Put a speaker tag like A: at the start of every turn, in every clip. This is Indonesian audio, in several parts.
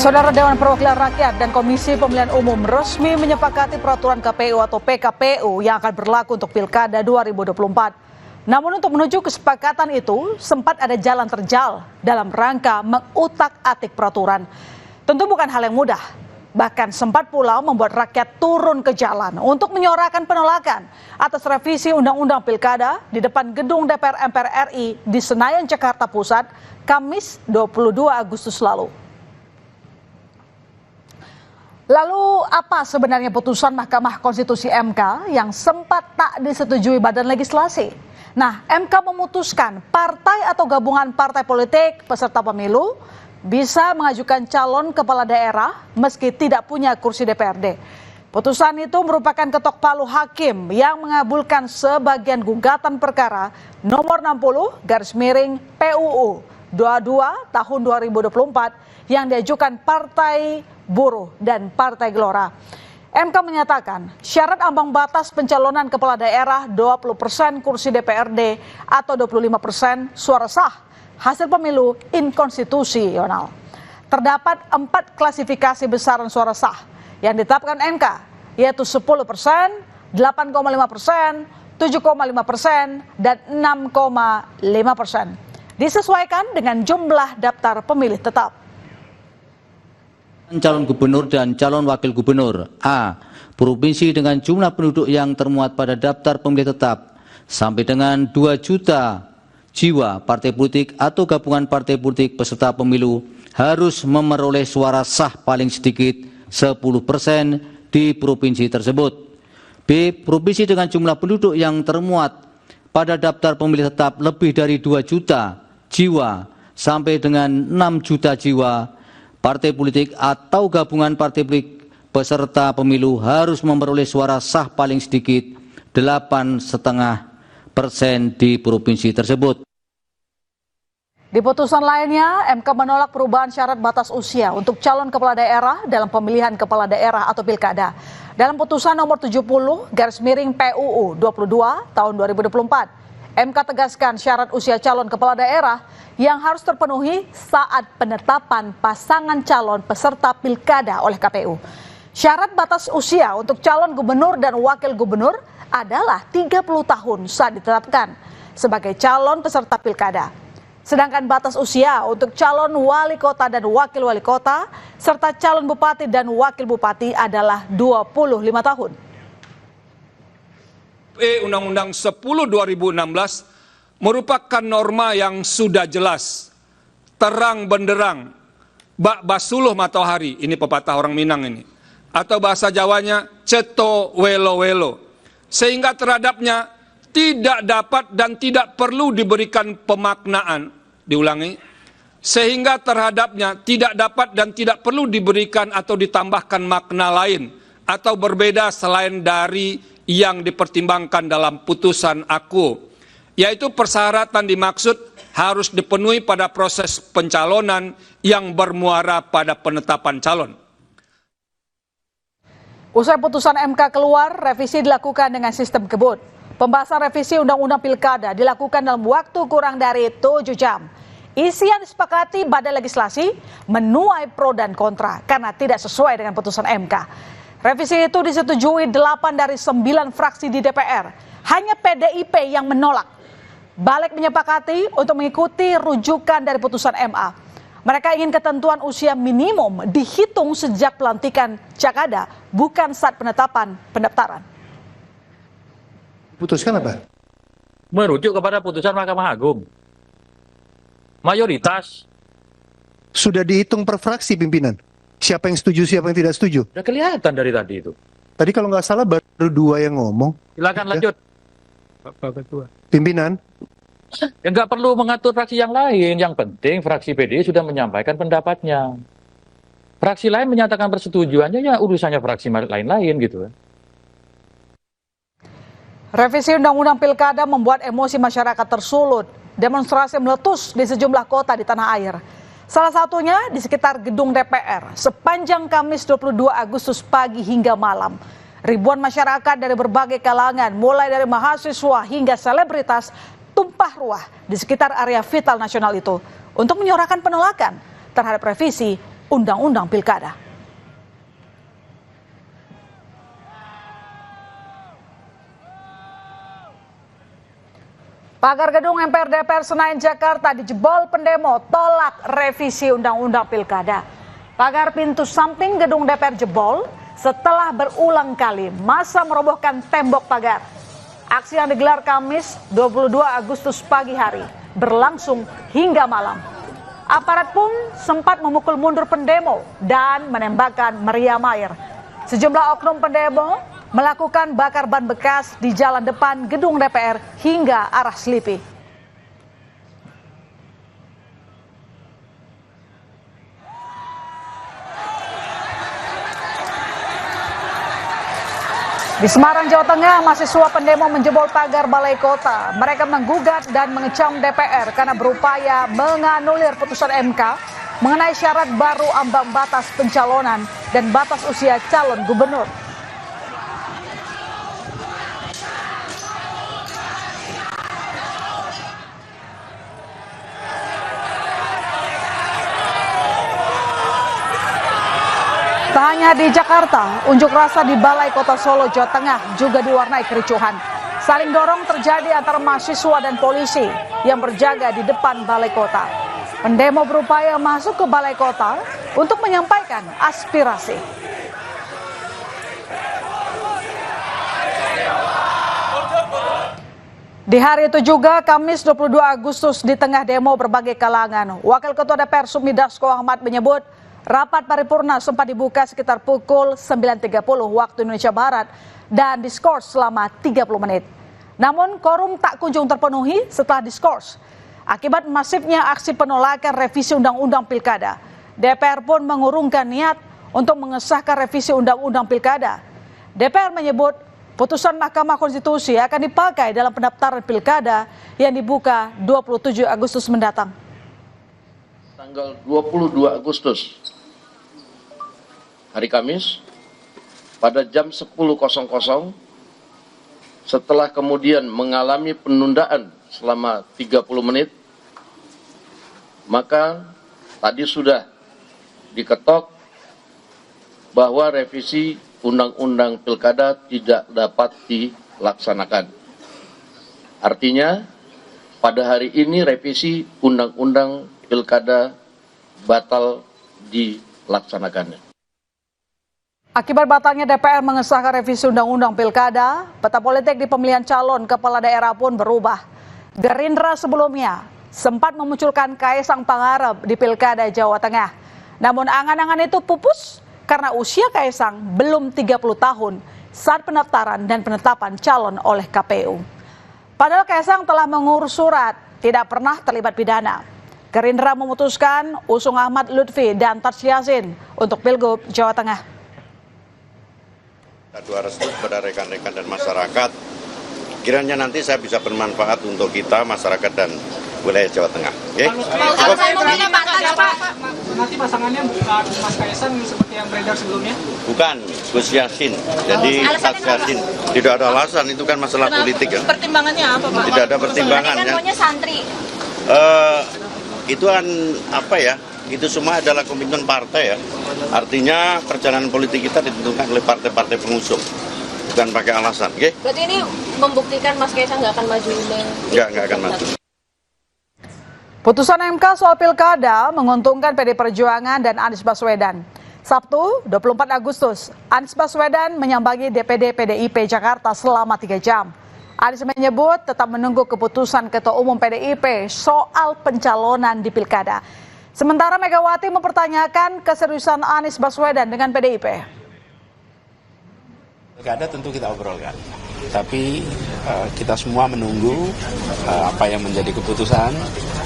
A: Saudara Dewan Perwakilan Rakyat dan Komisi Pemilihan Umum resmi menyepakati peraturan KPU atau PKPU yang akan berlaku untuk Pilkada 2024. Namun untuk menuju kesepakatan itu sempat ada jalan terjal dalam rangka mengutak-atik peraturan. Tentu bukan hal yang mudah. Bahkan sempat pula membuat rakyat turun ke jalan untuk menyuarakan penolakan atas revisi Undang-Undang Pilkada di depan gedung DPR MPR RI di Senayan, Jakarta Pusat, Kamis 22 Agustus lalu. Lalu apa sebenarnya putusan Mahkamah Konstitusi MK yang sempat tak disetujui Badan Legislasi? Nah, MK memutuskan partai atau gabungan partai politik peserta pemilu bisa mengajukan calon kepala daerah meski tidak punya kursi DPRD. Putusan itu merupakan ketok palu hakim yang mengabulkan sebagian gugatan perkara nomor 60/PUU 22 tahun 2024 yang diajukan Partai Buruh dan Partai Gelora. MK menyatakan syarat ambang batas pencalonan kepala daerah 20% kursi DPRD atau 25% suara sah hasil pemilu inkonstitusional. Terdapat 4 klasifikasi besaran suara sah yang ditetapkan MK, yaitu 10%, 8,5%, 7,5%, dan 6,5%. Disesuaikan dengan jumlah daftar pemilih tetap.
B: Calon gubernur dan calon wakil gubernur. A. Provinsi dengan jumlah penduduk yang termuat pada daftar pemilih tetap sampai dengan 2 juta jiwa. Partai politik atau gabungan partai politik peserta pemilu harus memperoleh suara sah paling sedikit 10% di provinsi tersebut. B. Provinsi dengan jumlah penduduk yang termuat pada daftar pemilih tetap lebih dari 2 juta jiwa sampai dengan 6 juta jiwa. Partai politik atau gabungan partai politik peserta pemilu harus memperoleh suara sah paling sedikit 8,5% di provinsi tersebut.
A: Di putusan lainnya, MK menolak perubahan syarat batas usia untuk calon kepala daerah dalam pemilihan kepala daerah atau pilkada. Dalam putusan nomor 70/PUU 22 tahun 2024, MK tegaskan syarat usia calon kepala daerah yang harus terpenuhi saat penetapan pasangan calon peserta pilkada oleh KPU. Syarat batas usia untuk calon gubernur dan wakil gubernur adalah 30 tahun saat ditetapkan sebagai calon peserta pilkada. Sedangkan batas usia untuk calon wali kota dan wakil wali kota serta calon bupati dan wakil bupati adalah 25 tahun.
C: Undang-Undang 10/2016 merupakan norma yang sudah jelas, terang benderang, bak basuluh matahari, ini pepatah orang Minang ini, atau bahasa Jawanya ceto welo welo, sehingga terhadapnya tidak dapat dan tidak perlu diberikan pemaknaan, diulangi, sehingga terhadapnya tidak dapat dan tidak perlu diberikan atau ditambahkan makna lain atau berbeda selain dari yang dipertimbangkan dalam putusan aku, yaitu persyaratan dimaksud harus dipenuhi pada proses pencalonan yang bermuara pada penetapan calon.
A: Usai putusan MK keluar, revisi dilakukan dengan sistem kebut. Pembahasan revisi Undang-Undang Pilkada dilakukan dalam waktu kurang dari 7 jam. Isi yang disepakati Badan Legislasi menuai pro dan kontra karena tidak sesuai dengan putusan MK. Revisi itu disetujui 8 dari 9 fraksi di DPR. Hanya PDIP yang menolak. Balik menyepakati untuk mengikuti rujukan dari putusan MA. Mereka ingin ketentuan usia minimum dihitung sejak pelantikan Jakada, bukan saat penetapan pendaftaran.
D: Putuskan apa?
E: Merujuk kepada putusan Mahkamah Agung. Mayoritas.
D: Sudah dihitung per fraksi pimpinan. Siapa yang setuju, siapa yang tidak setuju.
E: Udah kelihatan dari tadi itu.
D: Tadi kalau nggak salah baru 2 yang ngomong.
E: Silakan lanjut.
F: Pak Ketua.
D: Pimpinan.
E: Ya nggak perlu mengatur fraksi yang lain. Yang penting fraksi PDI sudah menyampaikan pendapatnya. Fraksi lain menyatakan persetujuannya, ya urusannya fraksi lain-lain gitu.
A: Revisi Undang-Undang Pilkada membuat emosi masyarakat tersulut. Demonstrasi meletus di sejumlah kota di tanah air. Salah satunya di sekitar gedung DPR sepanjang Kamis 22 Agustus pagi hingga malam. Ribuan masyarakat dari berbagai kalangan, mulai dari mahasiswa hingga selebritas, tumpah ruah di sekitar area vital nasional itu untuk menyuarakan penolakan terhadap revisi Undang-Undang Pilkada. Pagar gedung MPR DPR Senayan Jakarta dijebol pendemo tolak revisi Undang-Undang Pilkada. Pagar pintu samping gedung DPR jebol setelah berulang kali massa merobohkan tembok pagar. Aksi yang digelar Kamis 22 Agustus pagi hari berlangsung hingga malam. Aparat pun sempat memukul mundur pendemo dan menembakkan meriam air. Sejumlah oknum pendemo melakukan bakar ban bekas di jalan depan gedung DPR hingga arah Selipi. Di Semarang, Jawa Tengah, mahasiswa pendemo menjebol pagar Balai Kota. Mereka menggugat dan mengecam DPR karena berupaya menganulir putusan MK mengenai syarat baru ambang batas pencalonan dan batas usia calon gubernur. Tak hanya di Jakarta, unjuk rasa di Balai Kota Solo, Jawa Tengah juga diwarnai kericuhan. Saling dorong terjadi antara mahasiswa dan polisi yang berjaga di depan Balai Kota. Pendemo berupaya masuk ke Balai Kota untuk menyampaikan aspirasi. Di hari itu juga, Kamis 22 Agustus, di tengah demo berbagai kalangan, Wakil Ketua DPR Sumi Dasko Ahmad menyebut rapat paripurna sempat dibuka sekitar pukul 9.30 waktu Indonesia Barat dan diskors selama 30 menit. Namun quorum tak kunjung terpenuhi setelah diskors. Akibat masifnya aksi penolakan revisi Undang-Undang Pilkada, DPR pun mengurungkan niat untuk mengesahkan revisi Undang-Undang Pilkada. DPR menyebut putusan Mahkamah Konstitusi akan dipakai dalam pendaftaran Pilkada yang dibuka 27 Agustus mendatang.
G: Tanggal 22 Agustus, hari Kamis, pada jam 10.00, setelah kemudian mengalami penundaan selama 30 menit, maka tadi sudah diketok bahwa revisi Undang-Undang Pilkada tidak dapat dilaksanakan. Artinya, pada hari ini revisi Undang-Undang Pilkada batal dilaksanakannya.
A: Akibat batalnya DPR mengesahkan revisi Undang-Undang Pilkada, peta politik di pemilihan calon kepala daerah pun berubah. Gerindra sebelumnya sempat memunculkan Kaisang Pangarep di Pilkada Jawa Tengah. Namun angan-angan itu pupus karena usia Kaisang belum 30 tahun saat pendaftaran dan penetapan calon oleh KPU. Padahal Kaisang telah mengurus surat, tidak pernah terlibat pidana. Gerindra memutuskan usung Ahmad Lutfi dan Taj Yassin untuk Pilgub Jawa Tengah.
H: Doa restu kepada rekan-rekan dan masyarakat, kiranya nanti saya bisa bermanfaat untuk kita, masyarakat dan wilayah Jawa Tengah. Oke?
F: Nanti pasangannya bukan Mas Kaisang seperti yang beredar sebelumnya?
H: Bukan, Gus Yassin. Jadi Taj Yassin. Tidak ada alasan, itu kan masalah politik ya.
I: Pertimbangannya apa, Pak?
H: Tidak ada pertimbangan.
I: Kan maunya santri.
H: Itu kan apa ya? Itu semua adalah komitmen partai ya. Artinya perjalanan politik kita ditentukan oleh partai-partai pengusung, bukan pakai alasan. Oke?
I: Berarti ini membuktikan Mas Kaisang nggak akan maju?
H: Nggak akan maju.
A: Putusan MK soal Pilkada menguntungkan PD Perjuangan dan Anies Baswedan. Sabtu 24 Agustus, Anies Baswedan menyambangi DPD PDIP Jakarta selama 3 jam. Anies menyebut tetap menunggu keputusan Ketua Umum PDIP soal pencalonan di Pilkada. Sementara Megawati mempertanyakan keseriusan Anies Baswedan dengan PDIP.
J: Pilkada tentu kita obrolkan, tapi kita semua menunggu apa yang menjadi keputusan.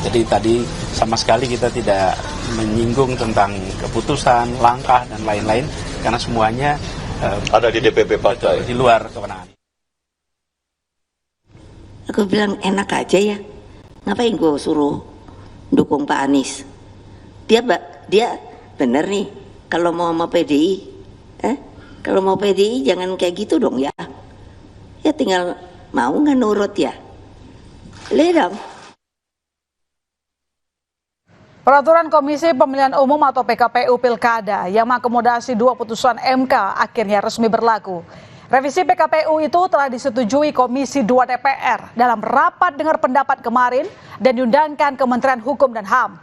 J: Jadi tadi sama sekali kita tidak menyinggung tentang keputusan, langkah dan lain-lain, karena semuanya
H: ada di DPP partai,
J: di luar kewenangan.
K: Aku bilang enak aja ya, ngapain gue suruh dukung Pak Anies? Dia bener nih, kalau mau sama PDI, kalau mau PDI jangan kayak gitu dong ya. Ya tinggal mau nggak nurut ya, lihat dong.
A: Peraturan Komisi Pemilihan Umum atau PKPU Pilkada yang mengakomodasi 2 putusan MK akhirnya resmi berlaku. Revisi PKPU itu telah disetujui Komisi 2 DPR dalam rapat dengar pendapat kemarin dan diundangkan Kementerian Hukum dan HAM.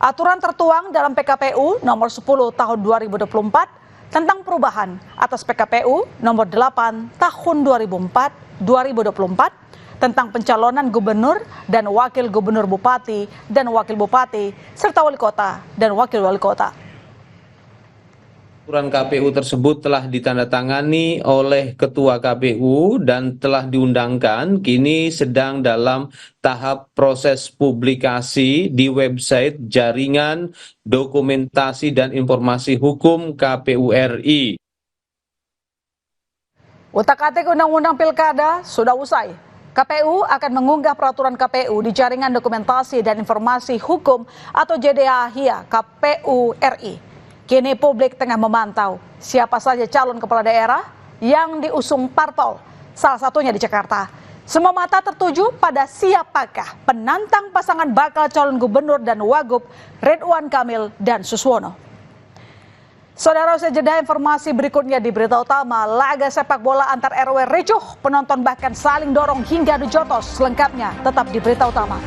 A: Aturan tertuang dalam PKPU nomor 10 tahun 2024 tentang perubahan atas PKPU nomor 8 tahun 2024 tentang pencalonan gubernur dan wakil gubernur, bupati dan wakil bupati, serta wali kota dan wakil wali kota.
L: Aturan KPU tersebut telah ditandatangani oleh Ketua KPU dan telah diundangkan, kini sedang dalam tahap proses publikasi di website Jaringan Dokumentasi dan Informasi Hukum KPU RI.
A: Utak-atik Undang-Undang Pilkada sudah usai. KPU akan mengunggah peraturan KPU di Jaringan Dokumentasi dan Informasi Hukum atau JDA-HIA KPU RI. Kini publik tengah memantau siapa saja calon kepala daerah yang diusung parpol, salah satunya di Jakarta. Semua mata tertuju pada siapakah penantang pasangan bakal calon gubernur dan wagub Ridwan Kamil dan Suswono. Saudara, usai jeda informasi berikutnya di berita utama, laga sepak bola antar RW ricuh, penonton bahkan saling dorong hingga adu jotos. Selengkapnya tetap di berita utama.